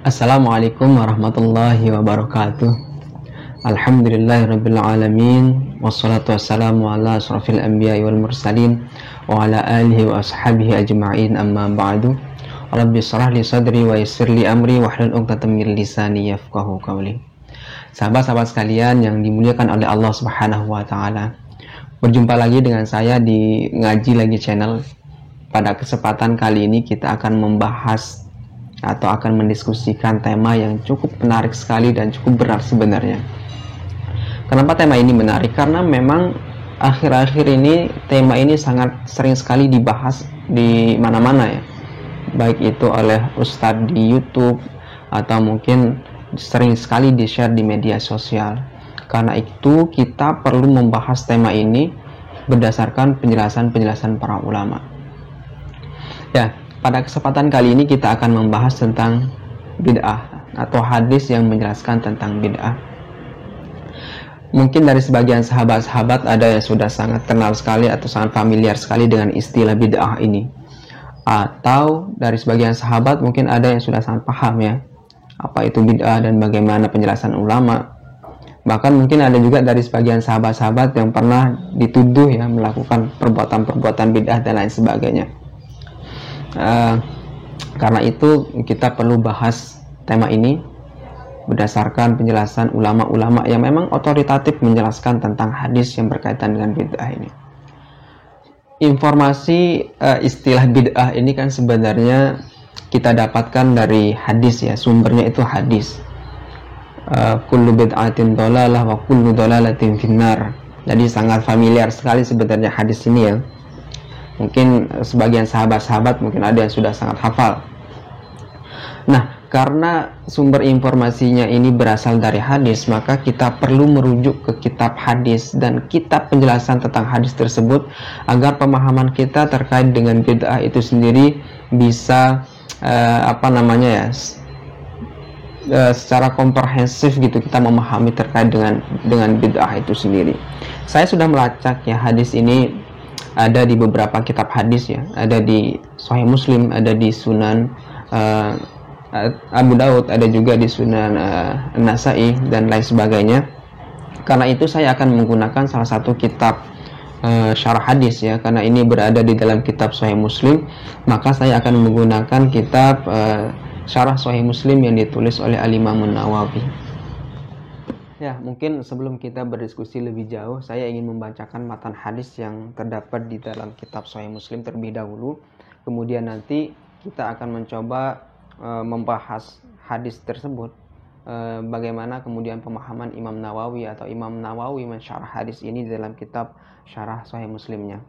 Assalamualaikum warahmatullahi wabarakatuh. Alhamdulillahirabbil alamin wassalatu wassalamu ala asrofil anbiya'i wal mursalin wa ala alihi wa ashabihi ajma'in, amma ba'du. Rabbi shrah li sadri wa yassir li amri wahlul 'uqdatam min lisani yafqahu qawli. Sahabat-sahabat sekalian yang dimuliakan oleh Allah Subhanahu wa taala. Berjumpa lagi dengan saya di Ngaji Lagi Channel. Pada kesempatan kali ini kita akan membahas atau akan mendiskusikan tema yang cukup menarik sekali dan cukup berat sebenarnya. Kenapa tema ini menarik? Karena memang akhir-akhir ini tema ini sangat sering sekali dibahas di mana-mana ya. Baik itu oleh ustadz di YouTube atau mungkin sering sekali di-share di media sosial. Karena itu kita perlu membahas tema ini berdasarkan penjelasan-penjelasan para ulama. Ya, pada kesempatan kali ini kita akan membahas tentang bid'ah atau hadis yang menjelaskan tentang bid'ah. Mungkin dari sebagian sahabat-sahabat ada yang sudah sangat kenal sekali atau sangat familiar sekali dengan istilah bid'ah ini. Atau dari sebagian sahabat mungkin ada yang sudah sangat paham ya, apa itu bid'ah dan bagaimana penjelasan ulama. Bahkan mungkin ada juga dari sebagian sahabat-sahabat yang pernah dituduh ya melakukan perbuatan-perbuatan bid'ah dan lain sebagainya. Karena itu kita perlu bahas tema ini berdasarkan penjelasan ulama-ulama yang memang otoritatif menjelaskan tentang hadis yang berkaitan dengan bid'ah ini. Informasi istilah bid'ah ini kan sebenarnya kita dapatkan dari hadis ya, sumbernya itu hadis. Kullu bid'atin dhalalah wa kullu dhalalatin finnar. Jadi sangat familiar sekali sebenarnya hadis ini ya. Mungkin sebagian sahabat-sahabat mungkin ada yang sudah sangat hafal. Nah, karena sumber informasinya ini berasal dari hadis, maka kita perlu merujuk ke kitab hadis dan kitab penjelasan tentang hadis tersebut agar pemahaman kita terkait dengan bid'ah itu sendiri bisa secara komprehensif gitu kita memahami terkait dengan bid'ah itu sendiri. Saya sudah melacak ya, hadis ini ada di beberapa kitab hadis ya, ada di Sahih Muslim, ada di Sunan Abu Daud, ada juga di Sunan An-Nasa'i dan lain sebagainya. Karena itu saya akan menggunakan salah satu kitab syarah hadis ya, karena ini berada di dalam kitab Sahih Muslim, maka saya akan menggunakan kitab syarah Sahih Muslim yang ditulis oleh Al-Imam An-Nawawi. Ya, mungkin sebelum kita berdiskusi lebih jauh, saya ingin membacakan matan hadis yang terdapat di dalam kitab Sahih Muslim terlebih dahulu. Kemudian nanti kita akan mencoba membahas hadis tersebut, bagaimana kemudian pemahaman Imam Nawawi atau Imam Nawawi mensyarah hadis ini dalam kitab syarah Sahih Muslimnya.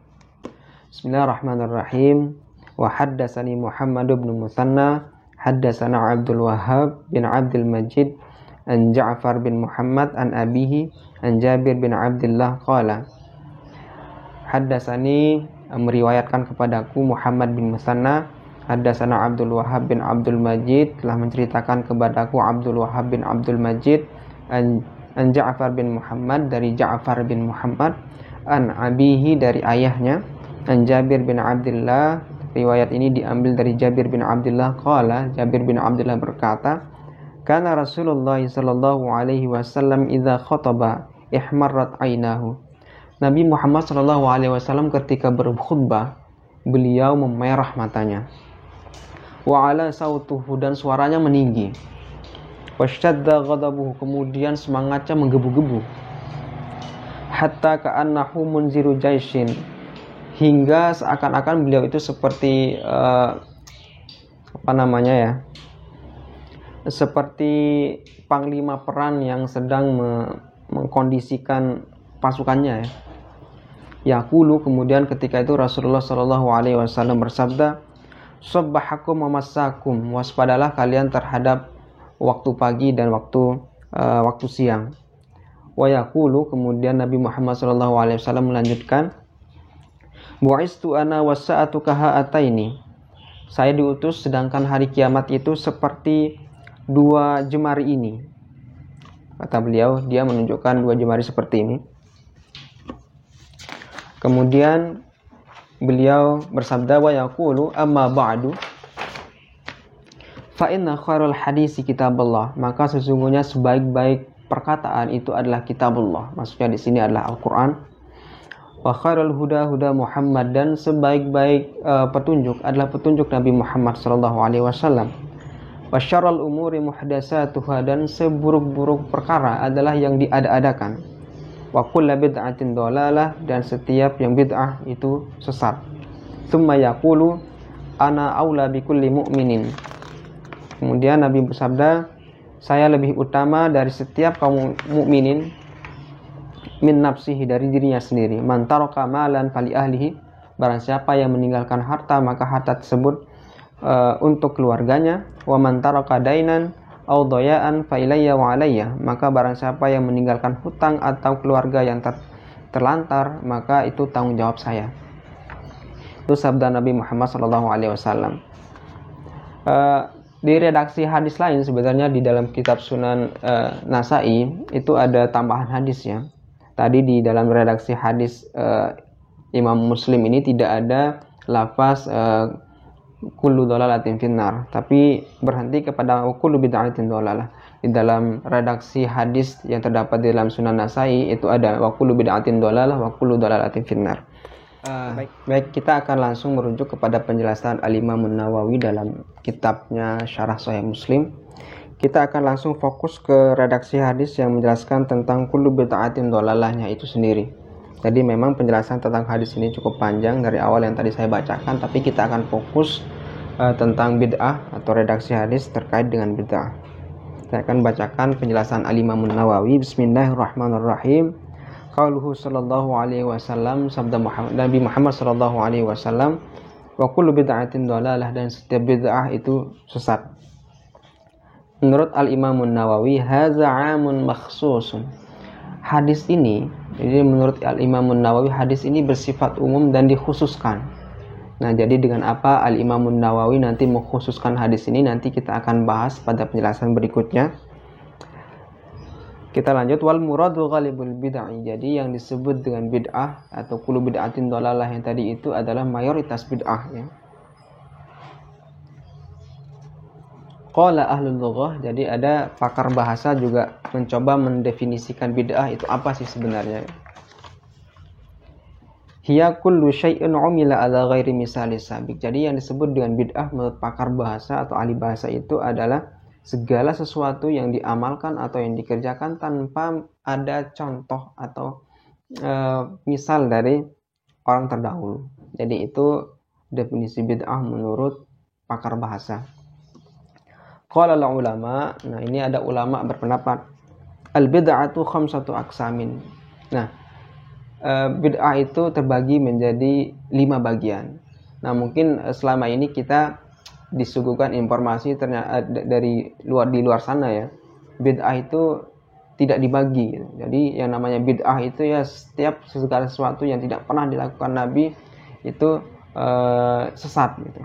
Bismillahirrahmanirrahim. Wa haddatsani Muhammad bin Musanna, haddatsana Abdul Wahhab bin Abdul Majid an Ja'far bin Muhammad an abihi an Jabir bin Abdullah qala. Haddatsani, meriwayatkan kepadaku Muhammad bin Musanna, haddatsana Abdul Wahhab bin Abdul Majid, telah menceritakan kepadaku Abdul Wahhab bin Abdul Majid an Ja'far bin Muhammad, dari Ja'far bin Muhammad, an abihi, dari ayahnya, an Jabir bin Abdullah. Riwayat ini diambil dari Jabir bin Abdullah qala, Jabir bin Abdullah berkata, kana Rasulullah sallallahu alaihi wasallam idza khataba ihmarrat ainahu. Nabi Muhammad sallallahu alaihi wasallam ketika berkhutbah, beliau memerah matanya. Wa ala sautuhu, dan suaranya meninggi. Washtadda ghadabuhu, kemudian semangatnya menggebu-gebu. Hatta ka'annahu munziru jaishin, hingga seakan-akan beliau itu seperti seperti panglima perang yang sedang mengkondisikan pasukannya ya. Yaqulu, kemudian ketika itu Rasulullah sallallahu alaihi wasallam bersabda, "Sabbahakum wa massakum," waspadalah kalian terhadap waktu pagi dan waktu siang. Wa yaqulu, kemudian Nabi Muhammad sallallahu alaihi wasallam melanjutkan, "Bu'istu ana was-sa'atu kaha'ataini." Saya diutus sedangkan hari kiamat itu seperti dua jemari ini. Kata beliau, dia menunjukkan dua jemari seperti ini. Kemudian beliau bersabda, wa yaqulu amma ba'du Fa inna khairul hadisi kitabullah, maka sesungguhnya sebaik-baik perkataan itu adalah kitabullah. Maksudnya di sini adalah Al-Qur'an. Wa khairul huda huda Muhammad, dan sebaik-baik petunjuk adalah petunjuk Nabi Muhammad sallallahu alaihi wasallam. Wa syarrul umuri muhdatsatuha, dan seburuk-buruk perkara adalah yang diada-adakan. Wa kullu bid'atin dhalalah, dan setiap yang bid'ah itu sesat. Tsumma yaqulu ana aula bikulli mu'minin. Kemudian Nabi bersabda, saya lebih utama dari setiap kaum mukminin min nafsihi, dari dirinya sendiri. Man taraka malan fali ahlihi, barang siapa yang meninggalkan harta maka harta tersebut untuk keluarganya. Wa man taraka dainan aw dayaan fa ilayya wa alayya, maka barang siapa yang meninggalkan hutang atau keluarga yang terlantar maka itu tanggung jawab saya. Itu sabda Nabi Muhammad SAW. Di redaksi hadis lain sebenarnya di dalam kitab Sunan Nasai itu ada tambahan hadis ya. Tadi di dalam redaksi hadis Imam Muslim ini tidak ada lafaz kullu dhalalatin finnar, tapi berhenti kepada kullu bid'atin dhalalah. Di dalam redaksi hadis yang terdapat di dalam Sunan Nasai itu ada wa kullu bid'atin dhalalah wa kullu dhalalatin finnar. Baik, kita akan langsung merujuk kepada penjelasan Al-Imam Nawawi dalam kitabnya Syarah Sahih Muslim. Kita akan langsung fokus ke redaksi hadis yang menjelaskan tentang kullu bid'atin dhalalahnya itu sendiri. Jadi memang penjelasan tentang hadis ini cukup panjang dari awal yang tadi saya bacakan, tapi kita akan fokus tentang bid'ah atau redaksi hadis terkait dengan bid'ah. Saya akan bacakan penjelasan Al-Imam Nawawi. Bismillahirrahmanirrahim. Qauluhu sallallahu alaihi wasallam, sabda Nabi Muhammad sallallahu alaihi wasallam, wa kullu bid'atin dhalalah, dan setiap bid'ah itu sesat. Menurut Al-Imam Nawawi, hadza 'amun makhsusun. Hadis ini, jadi menurut Al-Imam Nawawi hadis ini bersifat umum dan dikhususkan. Nah, jadi dengan apa Al-Imam Nawawi nanti mengkhususkan hadis ini nanti kita akan bahas pada penjelasan berikutnya. Kita lanjut, wal muradu ghalibul bid'ah. Jadi yang disebut dengan bid'ah atau kullu bid'atin dhalalah yang tadi itu adalah mayoritas bid'ah ya. Qala ahlul lughah, jadi ada pakar bahasa juga mencoba mendefinisikan bid'ah itu apa sih sebenarnya. Hiya kullu syai'in 'umila ala ghairi misali sabiq. Jadi yang disebut dengan bid'ah menurut pakar bahasa atau ahli bahasa itu adalah segala sesuatu yang diamalkan atau yang dikerjakan tanpa ada contoh atau misal dari orang terdahulu. Jadi itu definisi bid'ah menurut pakar bahasa. Qala ulama, nah ini ada ulama berpendapat al-bid'atu khamsatu aqsamin. Nah, bid'ah itu terbagi menjadi 5 bagian. Nah, mungkin selama ini kita disuguhkan informasi ternyata di luar sana ya. Bid'ah itu tidak dibagi. Jadi yang namanya bid'ah itu ya setiap segala sesuatu yang tidak pernah dilakukan Nabi itu sesat gitu.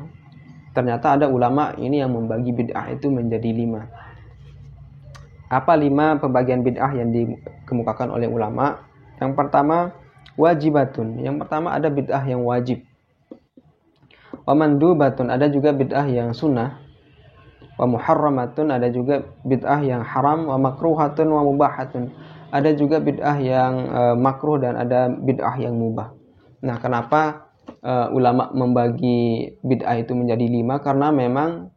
Ternyata ada ulama ini yang membagi bid'ah itu menjadi 5. Apa 5 pembagian bid'ah yang dikemukakan oleh ulama? Yang pertama, wajibatun. Yang pertama ada bid'ah yang wajib. Wa mandubatun, ada juga bid'ah yang sunnah. Wa muharramatun, ada juga bid'ah yang haram. Wa makruhatun wa mubahatun, ada juga bid'ah yang makruh dan ada bid'ah yang mubah. Nah, kenapa ulama membagi bid'ah itu menjadi 5? Karena memang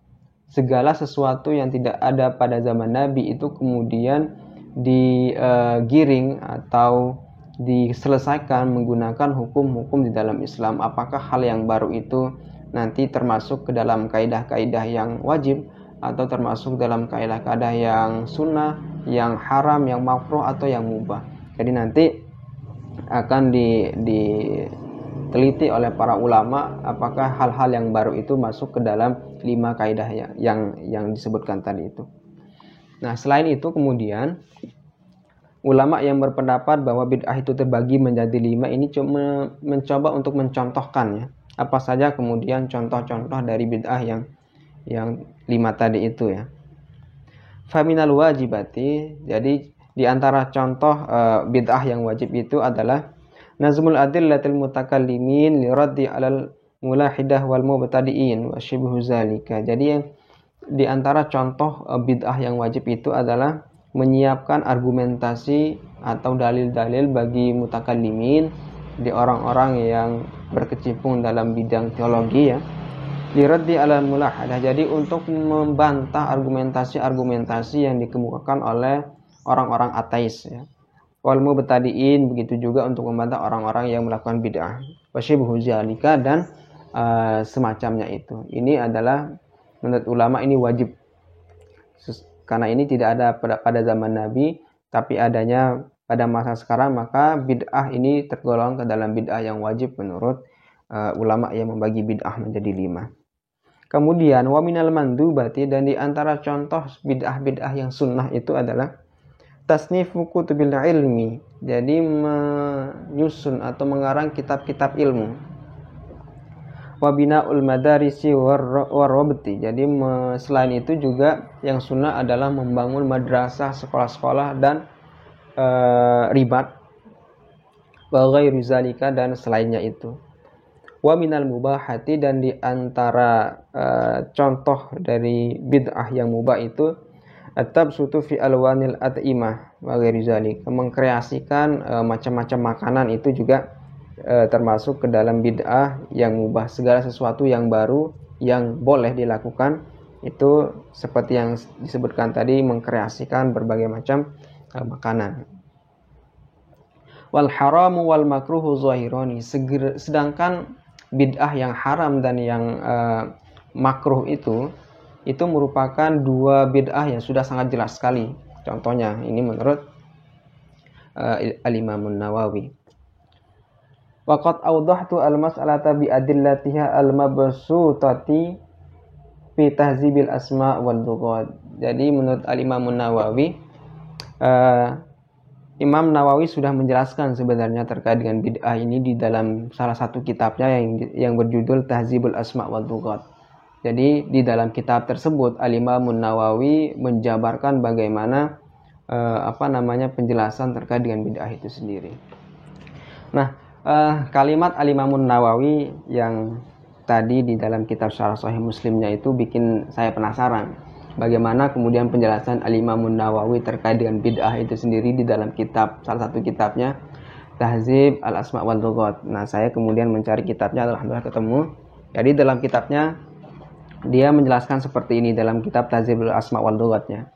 segala sesuatu yang tidak ada pada zaman Nabi itu kemudian digiring atau diselesaikan menggunakan hukum-hukum di dalam Islam. Apakah hal yang baru itu nanti termasuk ke dalam kaidah-kaidah yang wajib atau termasuk dalam kaidah-kaidah yang sunnah, yang haram, yang makruh atau yang mubah. Jadi nanti akan diteliti oleh para ulama apakah hal-hal yang baru itu masuk ke dalam 5 kaidah yang disebutkan tadi itu. Nah, selain itu kemudian ulama yang berpendapat bahwa bid'ah itu terbagi menjadi 5 ini cuma mencoba untuk mencontohkannya. Apa saja kemudian contoh-contoh dari bid'ah yang 5 tadi itu ya. Faminal wajibati, jadi di antara contoh bid'ah yang wajib itu adalah nazmul adillatil mutakallimin li raddi 'alal mulahidah wal mubtadi'in wa shibhu zalika. Jadi yang di antara contoh bid'ah yang wajib itu adalah menyiapkan argumentasi atau dalil-dalil bagi mutakallimin di orang-orang yang berkecimpung dalam bidang teologi ya. Liraddi ala mulahadah. Jadi untuk membantah argumentasi-argumentasi yang dikemukakan oleh orang-orang ateis ya. Wal mubtadi'in, begitu juga untuk membantah orang-orang yang melakukan bid'ah. Wasyibhu zalika, dan semacamnya itu. Ini adalah menurut ulama ini wajib. Karena ini tidak ada pada zaman Nabi, tapi adanya pada masa sekarang, maka bid'ah ini tergolong ke dalam bid'ah yang wajib menurut ulama yang membagi bid'ah menjadi 5. Kemudian wa minal mandubati, dan di antara contoh bid'ah-bid'ah yang sunnah itu adalah tasnifu kutubil ilmi, jadi menyusun atau mengarang kitab-kitab ilmu. Wa bina'ul madarisi warrabti, jadi selain itu juga yang sunnah adalah membangun madrasah, sekolah-sekolah dan ribat. Wa ghairu zalika, dan selainnya itu. Wa minal mubahati, dan di antara contoh dari bid'ah yang mubah itu at-tabsutu fi alwanil at'imah wa ghairi zalik, mengkreasikan macam-macam makanan itu juga termasuk ke dalam bid'ah yang mubah. Segala sesuatu yang baru yang boleh dilakukan itu seperti yang disebutkan tadi, mengkreasikan berbagai macam makanan. Wal haramu wal makruhu zahirani, sedangkan bid'ah yang haram dan yang makruh itu merupakan dua bid'ah yang sudah sangat jelas sekali. Contohnya ini menurut Al-Imam Nawawi. Waqad awdahtu al-mas'alata bi adillatiha al-mabsutati fi tahzibil asma' wal lughat. Jadi menurut Al-Imam Nawawi, Imam Nawawi sudah menjelaskan sebenarnya terkait dengan bid'ah ini di dalam salah satu kitabnya yang berjudul Tahzibul Asma' wal Lughat. Jadi di dalam kitab tersebut Al-Imam Nawawi menjabarkan bagaimana penjelasan terkait dengan bid'ah itu sendiri. Nah, kalimat Al-Imam Nawawi yang tadi di dalam kitab Syarah Sahih Muslimnya itu bikin saya penasaran. Bagaimana kemudian penjelasan Al-Imam Nawawi terkait dengan bid'ah itu sendiri di dalam kitab, salah satu kitabnya Tahzib Al-Asma' wal Lughat. Nah, saya kemudian mencari kitabnya, alhamdulillah ketemu. Jadi dalam kitabnya dia menjelaskan seperti ini dalam kitab Tahzib Al-Asma' wal Lughatnya.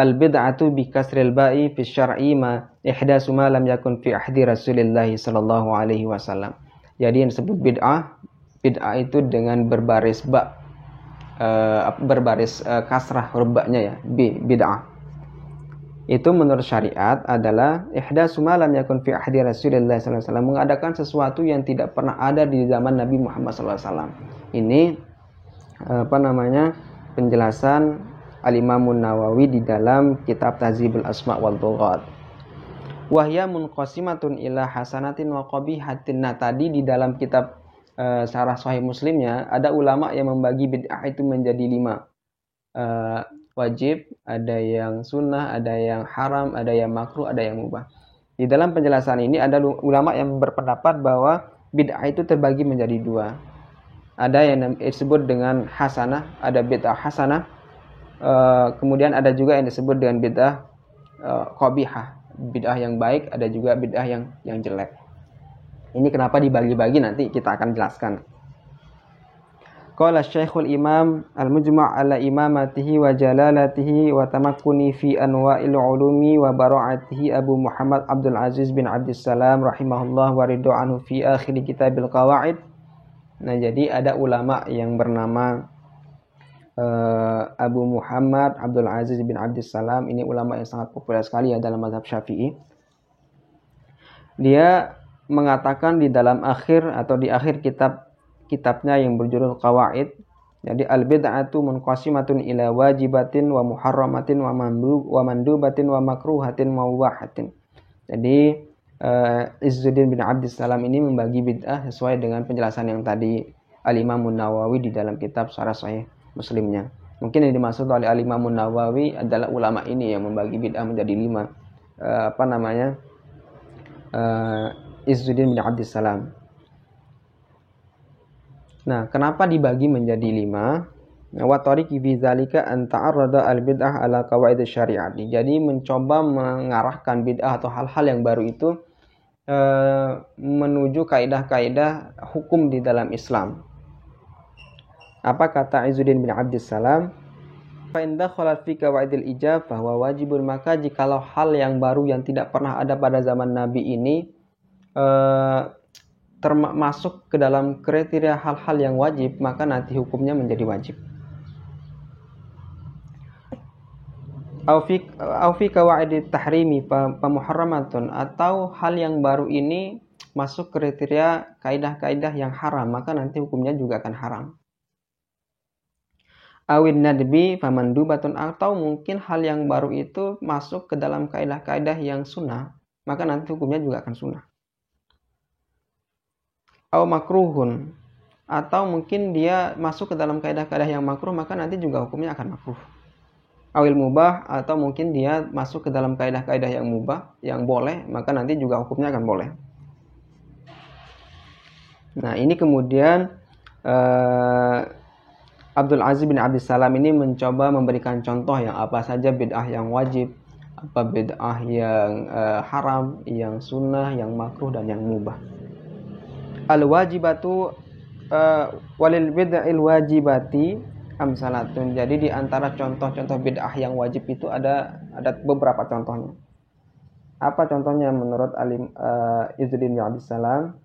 Al-bid'atu bi kasril ba'i fi syar'i ma ihdasu ma lam yakun fi ahdi Rasulillah sallallahu alaihi wasallam. Jadi yang disebut bid'ah itu dengan berbaris ba, berbaris kasrah huruf-nya ya, bid'ah. Itu menurut syariat adalah ihdatsu ma lam yakun fi ahdi Rasulillah sallallahu alaihi wasallam, mengadakan sesuatu yang tidak pernah ada di zaman Nabi Muhammad sallallahu alaihi wasallam. Ini penjelasan Al-Imam Nawawi di dalam kitab Tahzibul Asma' wal Lughat. Wa hiya munqasimatun ila hasanatin wa qabihatin. Nah, tadi di dalam kitab Syarah Sahih Muslimnya ada ulama yang membagi bid'ah itu menjadi 5. Wajib, ada yang sunnah, ada yang haram, ada yang makruh, ada yang mubah. Di dalam penjelasan ini ada ulama yang berpendapat bahwa bid'ah itu terbagi menjadi 2. Ada yang disebut dengan hasanah, ada bid'ah hasanah. Kemudian ada juga yang disebut dengan bid'ah qabihah, bid'ah yang baik, ada juga bid'ah yang jelek. Ini kenapa dibagi-bagi nanti kita akan jelaskan. Qala Syekhul Imam al-mujma' ala imamatihi wa jalalatihi wa tamakkuni fi anwa'il ulumi wa bara'atihi Abu Muhammad Abdul Aziz bin Abdissalam rahimahullah wa ridha anhu fi akhir kitabil qawaid. Nah, jadi ada ulama yang bernama Abu Muhammad Abdul Aziz bin Abdissalam. Ini ulama yang sangat populer sekali ya dalam mazhab Syafi'i. Dia mengatakan di dalam akhir atau di akhir kitabnya yang berjudul Qawaid, jadi al-bid'atu munqasimatun ila wajibatin wa muharramatin wa mandubatin wa makruhatin wa mubahatin. Jadi Izzuddin bin Abdissalam ini membagi bid'ah sesuai dengan penjelasan yang tadi Al-Imam Nawawi di dalam kitab Syarah Sahih Muslimnya. Mungkin yang dimaksud oleh Al-Imam Nawawi adalah ulama ini yang membagi bid'ah menjadi 5. Izzuddin bin Abdissalam. Nah, kenapa dibagi menjadi 5? Wa tariqi fi dzalika an ta'arrada al-bid'ah ala qawaid syariati. Jadi mencoba mengarahkan bid'ah atau hal-hal yang baru itu menuju kaidah-kaidah hukum di dalam Islam. Apa kata Izzuddin bin Abdussalam? Fa in dakhalat fi qawaidil ijab bahwa wajibun, maka jikalau hal yang baru yang tidak pernah ada pada zaman Nabi ini termasuk ke dalam kriteria hal-hal yang wajib, maka nanti hukumnya menjadi wajib. Au fi qawaidit tahrimi fa muharramatun, atau hal yang baru ini masuk kriteria kaidah-kaidah yang haram, maka nanti hukumnya juga akan haram. Awin nadbi famandubatun, atau mungkin hal yang baru itu masuk ke dalam kaidah-kaidah yang sunnah, maka nanti hukumnya juga akan sunnah. Aw makruhun, atau mungkin dia masuk ke dalam kaidah-kaidah yang makruh, maka nanti juga hukumnya akan makruh. Awil mubah, atau mungkin dia masuk ke dalam kaidah-kaidah yang mubah, yang boleh, maka nanti juga hukumnya akan boleh. Nah, ini kemudian Abdul Aziz bin Abdussalam ini mencoba memberikan contoh yang apa saja bid'ah yang wajib, apa bid'ah yang haram, yang sunnah, yang makruh, dan yang mubah. Al-wajibatu walil bid'il wajibati amsalatun. Jadi di antara contoh-contoh bid'ah yang wajib itu ada beberapa contohnya. Apa contohnya menurut Izzuddin bin Abdussalam?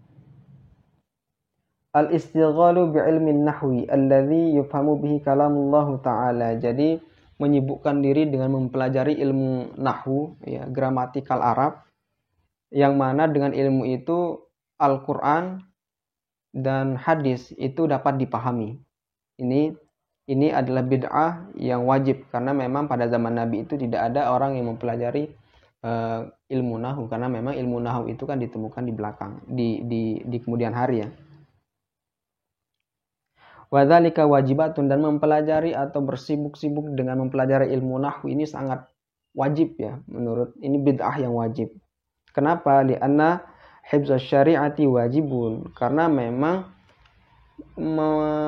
Al-istighalu bi'ilmin nahwi alladhi yufhamu bihi kalamullah ta'ala. Jadi menyibukkan diri dengan mempelajari ilmu nahwu, ya, gramatikal Arab, yang mana dengan ilmu itu Al-Quran dan hadis itu dapat dipahami. Ini adalah bid'ah yang wajib, karena memang pada zaman Nabi itu tidak ada orang yang mempelajari ilmu nahwu, karena memang ilmu nahwu itu kan ditemukan di belakang, di kemudian hari, ya. Wadzalika wajibatun, dan mempelajari atau bersibuk-sibuk dengan mempelajari ilmu nahwu ini sangat wajib, ya, menurut ini bid'ah yang wajib. Kenapa? Li'anna hifdzas syari'ati wajibun, karena memang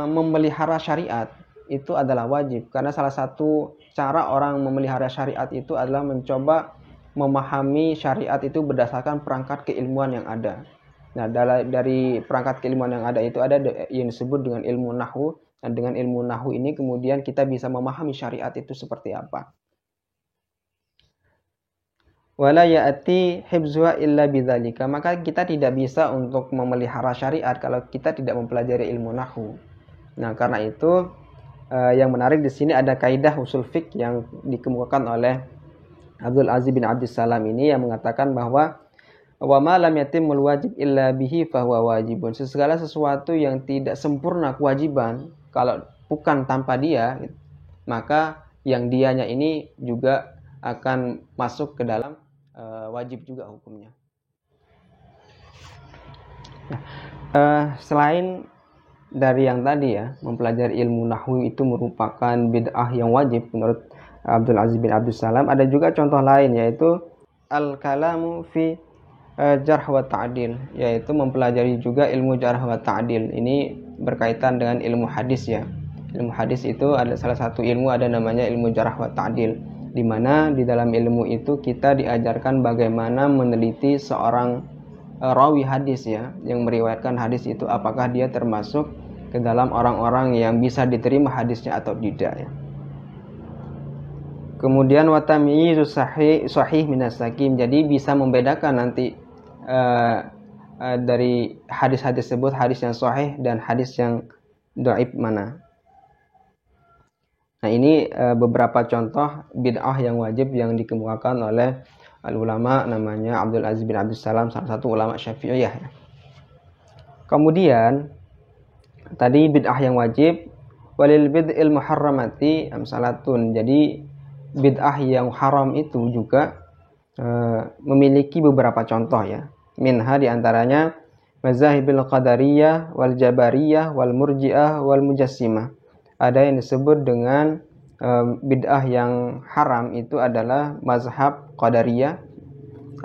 memelihara syariat itu adalah wajib, karena salah satu cara orang memelihara syariat itu adalah mencoba memahami syariat itu berdasarkan perangkat keilmuan yang ada. Nah, dari perangkat keilmuan yang ada itu ada yang disebut dengan ilmu nahwu. Dan dengan ilmu nahwu ini kemudian kita bisa memahami syariat itu seperti apa. Wala ya'ti hifzuha illa bidzalika, maka kita tidak bisa untuk memelihara syariat kalau kita tidak mempelajari ilmu nahwu. Nah, karena itu yang menarik di sini ada kaidah usul fiqh yang dikemukakan oleh Abdul Aziz bin Abdussalam ini, yang mengatakan bahwa wa ma lam yatimul wajib illa bihi fahuwa wajibun. Segala sesuatu yang tidak sempurna kewajiban kalau bukan tanpa dia, maka yang dianya ini juga akan masuk ke dalam wajib juga hukumnya. Selain dari yang tadi, ya, mempelajari ilmu nahwu itu merupakan bid'ah yang wajib menurut Abdul Aziz bin Abdussalam, ada juga contoh lain, yaitu al-kalamu fi jarh wa ta'dil, yaitu mempelajari juga ilmu jarh wa ta'dil. Ini berkaitan dengan ilmu hadis, ya. Ilmu hadis itu ada salah satu ilmu, ada namanya ilmu jarh wa ta'dil, di mana di dalam ilmu itu kita diajarkan bagaimana meneliti seorang rawi hadis, ya, yang meriwayatkan hadis itu apakah dia termasuk ke dalam orang-orang yang bisa diterima hadisnya atau tidak, ya. Kemudian wa tamyizu sahih minas sakim, jadi bisa membedakan nanti dari hadis-hadis tersebut hadis yang sahih dan hadis yang dhaif mana. Nah, ini beberapa contoh bid'ah yang wajib yang dikemukakan oleh ulama namanya Abdul Aziz bin Abdussalam, salah satu ulama Syafi'iyah, ya. Kemudian tadi bid'ah yang wajib, walil bid'il muharramati amsalatun. Jadi bid'ah yang haram itu juga memiliki beberapa contoh, ya. Minha diantaranya mazahibil qadariyah wal jabariyah wal murji'ah wal mujassimah. Ada yang disebut dengan bid'ah yang haram itu adalah mazhab qadariyah,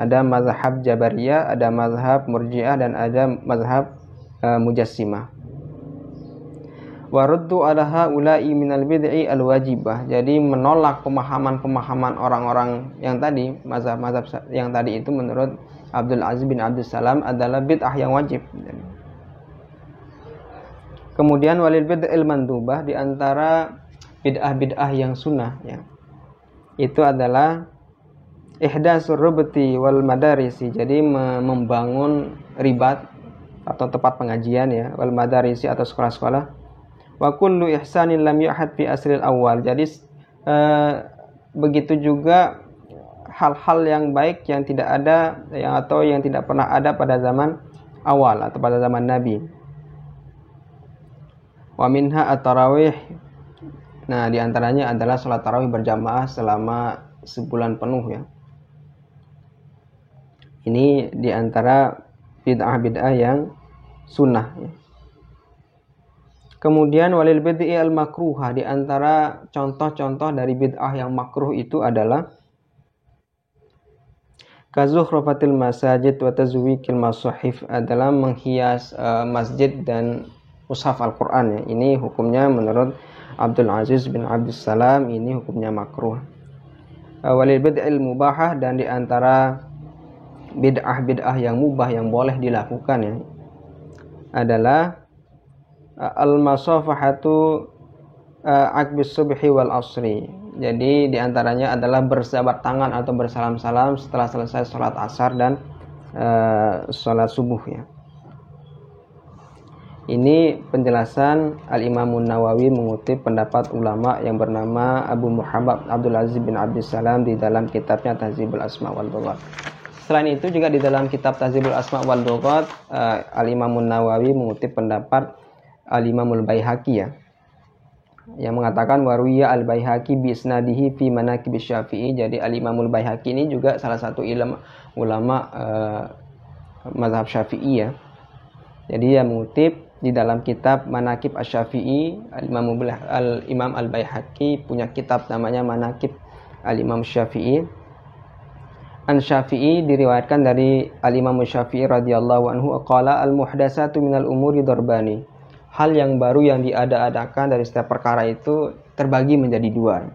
ada mazhab jabariyah, ada mazhab murji'ah, dan ada mazhab mujassimah. Waruddu ala haula'i minal bid'i al-wajibah. Jadi menolak pemahaman-pemahaman orang-orang yang tadi, mazhab-mazhab yang tadi itu menurut Abdul Aziz bin Abdus Salam adalah bid'ah yang wajib. Kemudian walil bid'il mandubah, di antara bid'ah-bid'ah yang sunnah ya, itu adalah ihdatsur rubti wal madarisi. Jadi membangun ribat atau tempat pengajian ya, wal madarisi atau sekolah-sekolah. Wa kullu ihsanin lam yu'had fi asril awal. Jadi begitu juga hal-hal yang baik yang tidak ada yang tidak pernah ada pada zaman awal atau pada zaman Nabi. Wa minha at-tarawih. Nah, di antaranya adalah salat tarawih berjamaah selama sebulan penuh ya. Ini di antara bid'ah-bid'ah yang sunnah ya. Kemudian walil bid'i al-makruhah, di antara contoh-contoh dari bid'ah yang makruh itu adalah kazukhrafatil masajid wa tazwikil mashahif, adalah menghias masjid dan mushaf Al-Qur'an ya. Ini hukumnya menurut Abdul Aziz bin Abdus Salam, ini hukumnya makruh. Walil bid'il mubahah, dan di antara bid'ah-bid'ah yang mubah yang boleh dilakukan ya adalah al-masafahatu aqbis subhi wal asri. Jadi diantaranya adalah bersahabat tangan atau bersalam-salam setelah selesai sholat asar dan sholat subuh ya. Ini penjelasan Al-Imamun Nawawi mengutip pendapat ulama yang bernama Abu Muhammad Abdul Aziz bin Abdus Salam di dalam kitabnya Tahzibul Asma wal Lughat. Selain itu juga di dalam kitab Tahzibul Asma wal Lughat, Al-Imamun Nawawi mengutip pendapat Al-Imamul Baihaqi ya, yang mengatakan waruya al-Baihaqi bi isnadihi fi manaqib Syafi'i. Jadi Al-Imamul Baihaqi ini juga salah satu ulama mazhab Syafi'i ya. Jadi dia mengutip di dalam kitab Manaqib Asy-Syafi'i. Al-Imam Al-Baihaqi punya kitab namanya Manaqib Al-Imam Syafi'i. An Syafi'i, diriwayatkan dari Al-Imam Syafi'i radhiyallahu anhu, qala al-muhdatsatu minal umuri darbani. Hal yang baru yang diada-adakan dari setiap perkara itu terbagi menjadi dua.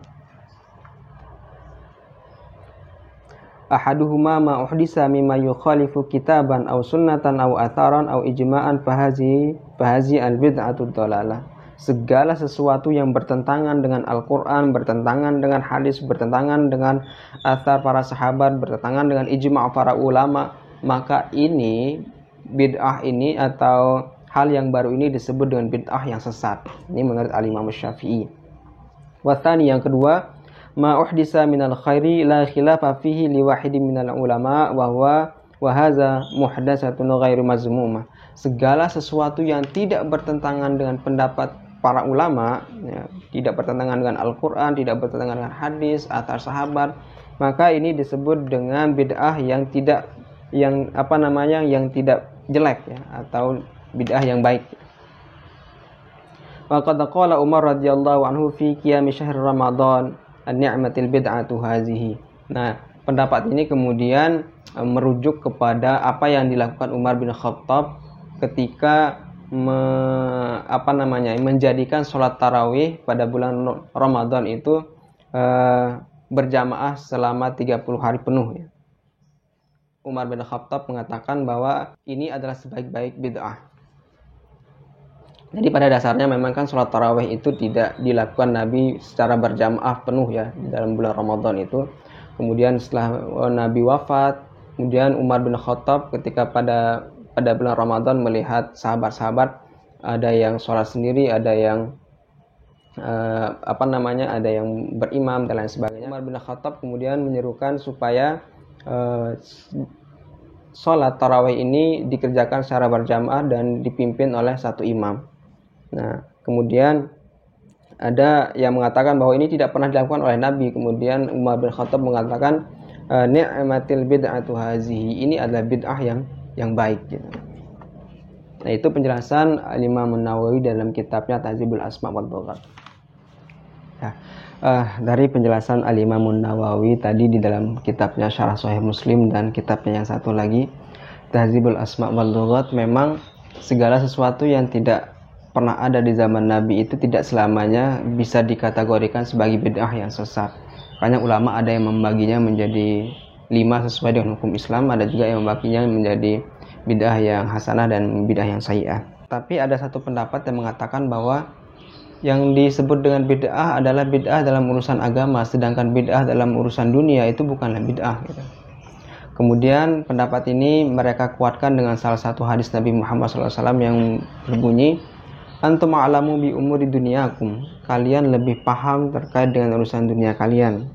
Ahaduhuma ma uhdisa mimma yukhalifu kitaban aw sunnatan aw atharan aw ijma'an fahazi al-bid'atu dhalalah. Segala sesuatu yang bertentangan dengan Al-Qur'an, bertentangan dengan hadis, bertentangan dengan athar para sahabat, bertentangan dengan ijma' para ulama, maka ini bid'ah ini atau hal yang baru ini disebut dengan bid'ah yang sesat. Ini menurut Al-Imam Syafi'i. Wathani, yang kedua, ma uhdisa minal khairi la khilafa fihi li wahidin minal ulama wa hadza muhdatsatun ghairu mazmumah. Segala sesuatu yang tidak bertentangan dengan pendapat para ulama ya, tidak bertentangan dengan Al-Qur'an, tidak bertentangan dengan hadis, athar sahabat, maka ini disebut dengan bid'ah yang tidak yang tidak jelek ya, atau bid'ah yang baik. Wa qad qala Umar radhiyallahu anhu fi qiyam syahr Ramadan an-ni'matil bid'atu hazihi. Nah, pendapat ini kemudian merujuk kepada apa yang dilakukan Umar bin Khattab ketika menjadikan sholat tarawih pada bulan Ramadan itu berjamaah selama 30 hari penuh ya. Umar bin Khattab mengatakan bahwa ini adalah sebaik-baik bid'ah. Jadi pada dasarnya memang kan sholat tarawih itu tidak dilakukan Nabi secara berjamaah penuh ya di dalam bulan Ramadan itu. Kemudian setelah Nabi wafat, kemudian Umar bin Khattab ketika pada bulan Ramadan melihat sahabat-sahabat ada yang sholat sendiri, ada yang ada yang berimam dan lain sebagainya. Umar bin Khattab kemudian menyerukan supaya sholat tarawih ini dikerjakan secara berjamaah dan dipimpin oleh satu imam. Nah, kemudian ada yang mengatakan bahwa ini tidak pernah dilakukan oleh Nabi. Kemudian Umar bin Khattab mengatakan ni'matil bid'atu hazihi, ini adalah bid'ah yang baik gitu. Nah, itu penjelasan Al-Imam Nawawi dalam kitabnya Tahzibul Asma wal Lughat. Nah, dari penjelasan Al-Imam Nawawi tadi di dalam kitabnya Syarah Sahih Muslim dan kitabnya yang satu lagi Tahzibul Asma wal Lughat, memang segala sesuatu yang tidak pernah ada di zaman Nabi itu tidak selamanya bisa dikategorikan sebagai bid'ah yang sesat. Banyak ulama ada yang membaginya menjadi 5 sesuai dengan hukum Islam, ada juga yang membaginya menjadi bid'ah yang hasanah dan bid'ah yang sayyi'ah. Tapi ada satu pendapat yang mengatakan bahwa yang disebut dengan bid'ah adalah bid'ah dalam urusan agama, sedangkan bid'ah dalam urusan dunia itu bukanlah bid'ah gitu. Kemudian pendapat ini mereka kuatkan dengan salah satu hadis Nabi Muhammad SAW yang berbunyi, antum a'lamu bi umuri dunyakum, kalian lebih paham terkait dengan urusan dunia kalian.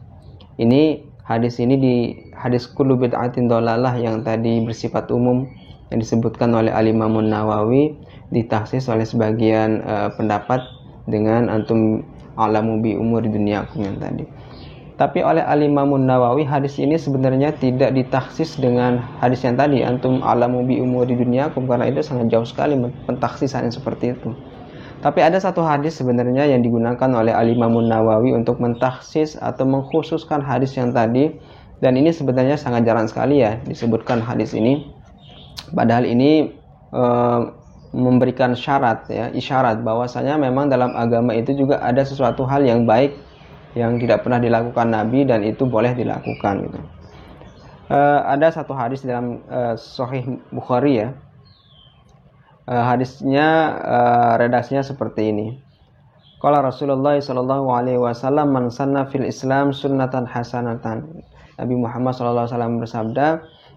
Ini hadis ini di hadis kullu bid'atin dhalalah yang tadi bersifat umum yang disebutkan oleh Al-Imam Nawawi ditaksis oleh sebagian pendapat dengan antum a'lamu bi umuri dunyakum yang tadi. Tapi oleh Al-Imam Nawawi hadis ini sebenarnya tidak ditaksis dengan hadis yang tadi antum a'lamu bi umuri dunyakum, karena itu sangat jauh sekali pentaksisannya seperti itu. Tapi ada satu hadis sebenarnya yang digunakan oleh Al-Imam Nawawi untuk mentaksis atau mengkhususkan hadis yang tadi, dan ini sebenarnya sangat jarang sekali ya disebutkan hadis ini. Padahal ini memberikan syarat ya, isyarat bahwasanya memang dalam agama itu juga ada sesuatu hal yang baik yang tidak pernah dilakukan Nabi dan itu boleh dilakukan gitu. Ada satu hadis dalam Sahih Bukhari ya. Hadisnya redaksinya seperti ini. Qala Rasulullah sallallahu alaihi wasallam, man sanna fil Islam sunnatan hasanatan. Nabi Muhammad sallallahu alaihi wasallam bersabda,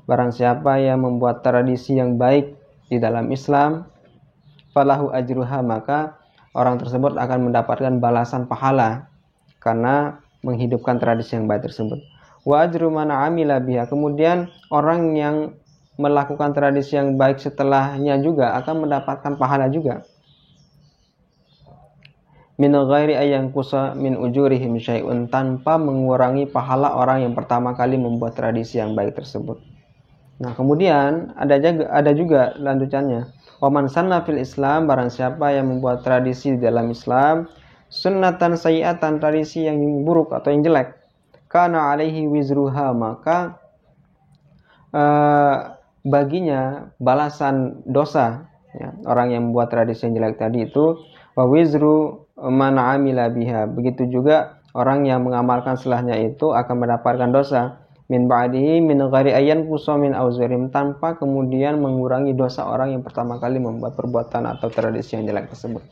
barang siapa yang membuat tradisi yang baik di dalam Islam, falahu ajruha, maka orang tersebut akan mendapatkan balasan pahala karena menghidupkan tradisi yang baik tersebut. Wa ajru man amila biha, kemudian orang yang melakukan tradisi yang baik setelahnya juga akan mendapatkan pahala juga. Min ghairi ayyan kusa min ujurihim syai'un, tanpa mengurangi pahala orang yang pertama kali membuat tradisi yang baik tersebut. Nah, kemudian ada juga lanjutannya. Wa man sanna fil Islam, barang siapa yang membuat tradisi di dalam Islam, sunnatan sayyi'atan, tradisi yang buruk atau yang jelek, kana alaihi wizruha, maka baginya balasan dosa ya, orang yang membuat tradisi yang jelek tadi itu, wa wizru man amila biha, begitu juga orang yang mengamalkan setelahnya itu akan mendapatkan dosa, min ba'dihi min ghairi ayyan qusa min auzirim, tanpa kemudian mengurangi dosa orang yang pertama kali membuat perbuatan atau tradisi yang jelek tersebut.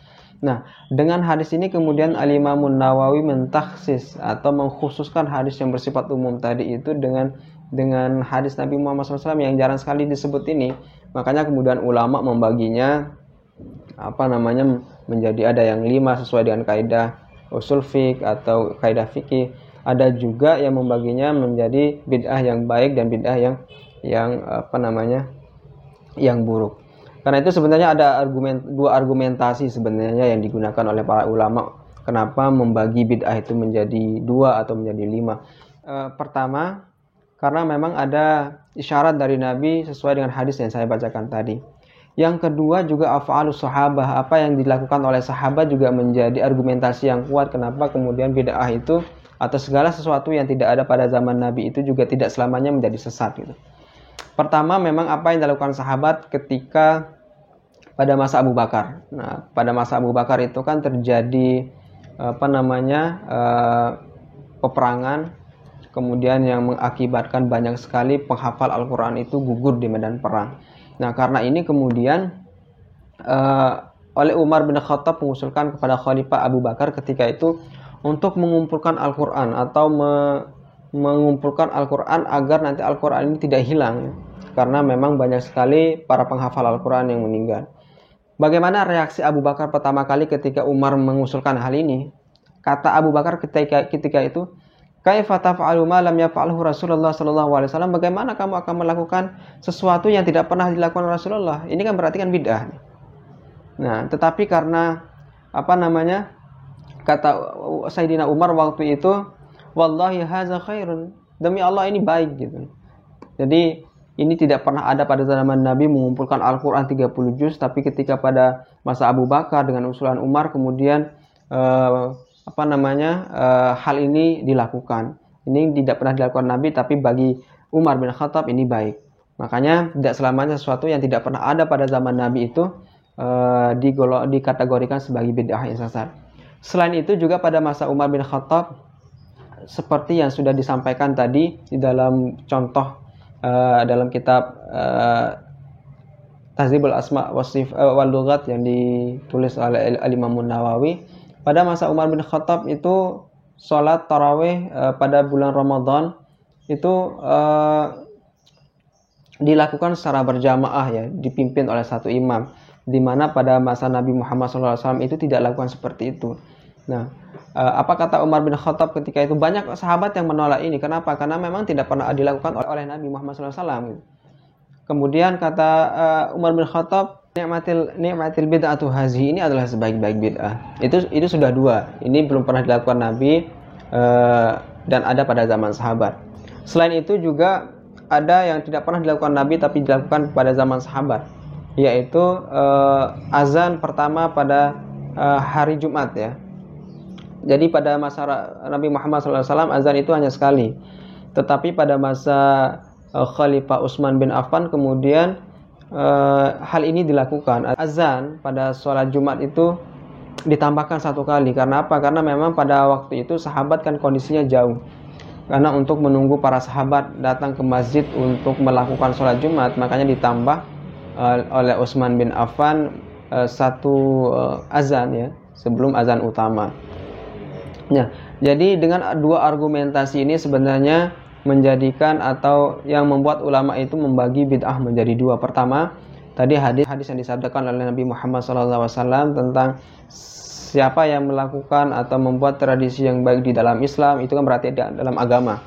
Nah, dengan hadis ini kemudian Al-Imam Nawawi mentaksis atau mengkhususkan hadis yang bersifat umum tadi itu dengan hadis Nabi Muhammad SAW yang jarang sekali disebut ini. Makanya kemudian ulama membaginya menjadi ada yang 5 sesuai dengan kaidah usul fiqh atau kaidah fikih. Ada juga yang membaginya menjadi bid'ah yang baik dan bid'ah yang buruk. Karena itu sebenarnya ada dua argumentasi sebenarnya yang digunakan oleh para ulama kenapa membagi bid'ah itu menjadi 2 atau menjadi 5. Pertama, karena memang ada isyarat dari Nabi sesuai dengan hadis yang saya bacakan tadi. Yang kedua juga af'alus sahabah, apa yang dilakukan oleh sahabat juga menjadi argumentasi yang kuat kenapa kemudian bid'ah itu atau segala sesuatu yang tidak ada pada zaman Nabi itu juga tidak selamanya menjadi sesat gitu. Pertama, memang apa yang dilakukan sahabat ketika pada masa Abu Bakar. Nah, pada masa Abu Bakar itu kan terjadi peperangan, kemudian yang mengakibatkan banyak sekali penghafal Al-Quran itu gugur di medan perang. Nah, karena ini kemudian oleh Umar bin Khattab mengusulkan kepada Khalifah Abu Bakar ketika itu untuk mengumpulkan Al-Quran atau mengumpulkan Al-Quran agar nanti Al-Quran ini tidak hilang, karena memang banyak sekali para penghafal Al-Quran yang meninggal. Bagaimana reaksi Abu Bakar pertama kali ketika Umar mengusulkan hal ini? Kata Abu Bakar ketika itu, kaifa taf'alu ma lam yaf'alhu Rasulullah sallallahu alaihi wasallam? Bagaimana kamu akan melakukan sesuatu yang tidak pernah dilakukan Rasulullah? Ini kan berarti kan bid'ah. Nah, tetapi karena kata Sayyidina Umar waktu itu, wallahi hadza khairun, demi Allah ini baik gitu. Jadi ini tidak pernah ada pada zaman Nabi mengumpulkan Al-Quran 30 juz, tapi ketika pada masa Abu Bakar dengan usulan Umar kemudian hal ini dilakukan. Ini tidak pernah dilakukan Nabi, tapi bagi Umar bin Khattab ini baik. Makanya tidak selamanya sesuatu yang tidak pernah ada pada zaman Nabi itu dikategorikan sebagai bid'ah yang sesat. Selain itu juga pada masa Umar bin Khattab, seperti yang sudah disampaikan tadi di dalam contoh dalam kitab Tahdzibul Asma wal Lughat yang ditulis oleh Al-Imam Nawawi, pada masa Umar bin Khattab itu sholat tarawih pada bulan Ramadan itu dilakukan secara berjamaah ya, dipimpin oleh satu imam, di mana pada masa Nabi Muhammad SAW itu tidak lakukan seperti itu. Nah, apa kata Umar bin Khattab ketika itu? Banyak sahabat yang menolak ini. Kenapa? Karena memang tidak pernah dilakukan oleh Nabi Muhammad SAW. Kemudian kata Umar bin Khattab, ni'matil bid'atu hazihi, ini adalah sebaik-baik bid'ah. Itu sudah dua. Ini belum pernah dilakukan Nabi dan ada pada zaman sahabat. Selain itu juga ada yang tidak pernah dilakukan Nabi tapi dilakukan pada zaman sahabat, yaitu azan pertama pada hari Jumat ya. Jadi pada masa Nabi Muhammad SAW azan itu hanya sekali. Tetapi pada masa Khalifah Utsman bin Affan kemudian hal ini dilakukan. Azan pada sholat Jumat itu ditambahkan satu kali. Karena apa? Karena memang pada waktu itu sahabat kan kondisinya jauh. Karena untuk menunggu para sahabat datang ke masjid untuk melakukan sholat Jumat, makanya ditambah oleh Utsman bin Affan satu azan ya, sebelum azan utama. Ya, jadi dengan dua argumentasi ini sebenarnya menjadikan atau yang membuat ulama itu membagi bid'ah menjadi dua. Pertama, tadi hadis yang disabdakan oleh Nabi Muhammad SAW tentang siapa yang melakukan atau membuat tradisi yang baik di dalam Islam, itu kan berarti dalam agama,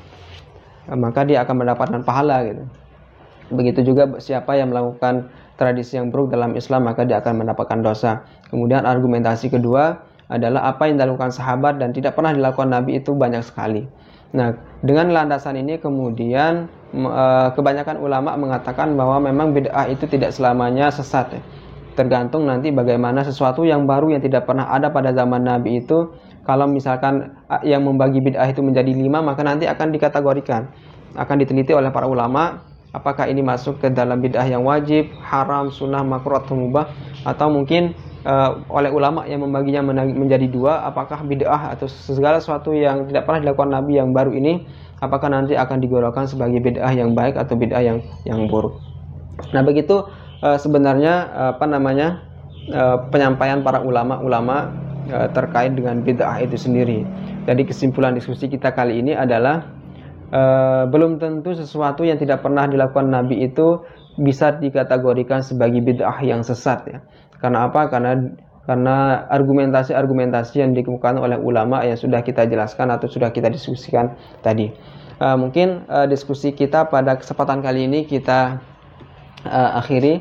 maka dia akan mendapatkan pahala gitu. Begitu juga siapa yang melakukan tradisi yang buruk dalam Islam, maka dia akan mendapatkan dosa. Kemudian argumentasi kedua adalah apa yang dilakukan sahabat dan tidak pernah dilakukan Nabi itu banyak sekali. Nah, dengan landasan ini kemudian kebanyakan ulama mengatakan bahwa memang bid'ah itu tidak selamanya sesat ya. Tergantung nanti bagaimana sesuatu yang baru yang tidak pernah ada pada zaman Nabi itu, kalau misalkan yang membagi bid'ah itu menjadi 5, maka nanti akan dikategorikan, akan diteliti oleh para ulama apakah ini masuk ke dalam bid'ah yang wajib, haram, sunnah, makruh atau mubah, atau mungkin oleh ulama yang membaginya menjadi 2, apakah bid'ah atau segala sesuatu yang tidak pernah dilakukan Nabi yang baru ini, apakah nanti akan digolongkan sebagai bid'ah yang baik atau bid'ah yang buruk. Nah, begitu sebenarnya penyampaian para ulama terkait dengan bid'ah itu sendiri. Jadi kesimpulan diskusi kita kali ini adalah belum tentu sesuatu yang tidak pernah dilakukan Nabi itu bisa dikategorikan sebagai bid'ah yang sesat ya. Karena apa? Karena argumentasi yang dikemukakan oleh ulama yang sudah kita jelaskan atau sudah kita diskusikan tadi. Mungkin diskusi kita pada kesempatan kali ini kita akhiri.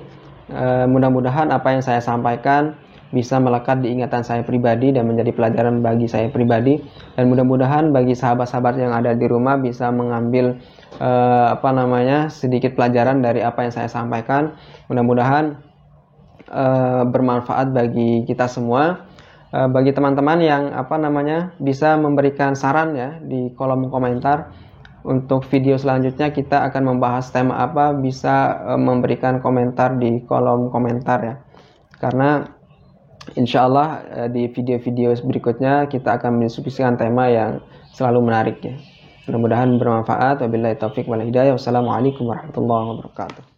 Mudah-mudahan apa yang saya sampaikan bisa melekat di ingatan saya pribadi dan menjadi pelajaran bagi saya pribadi, dan mudah-mudahan bagi sahabat-sahabat yang ada di rumah bisa mengambil sedikit pelajaran dari apa yang saya sampaikan. Mudah-mudahan bermanfaat bagi kita semua. Bagi teman-teman yang bisa memberikan saran ya di kolom komentar. Untuk video selanjutnya kita akan membahas tema apa, bisa memberikan komentar di kolom komentar ya. Karena insya Allah di video-video berikutnya kita akan mendiskusikan tema yang selalu menarik ya. Mudah-mudahan bermanfaat. Wabillahi taufiq wal hidayah. Wassalamualaikum warahmatullahi wabarakatuh.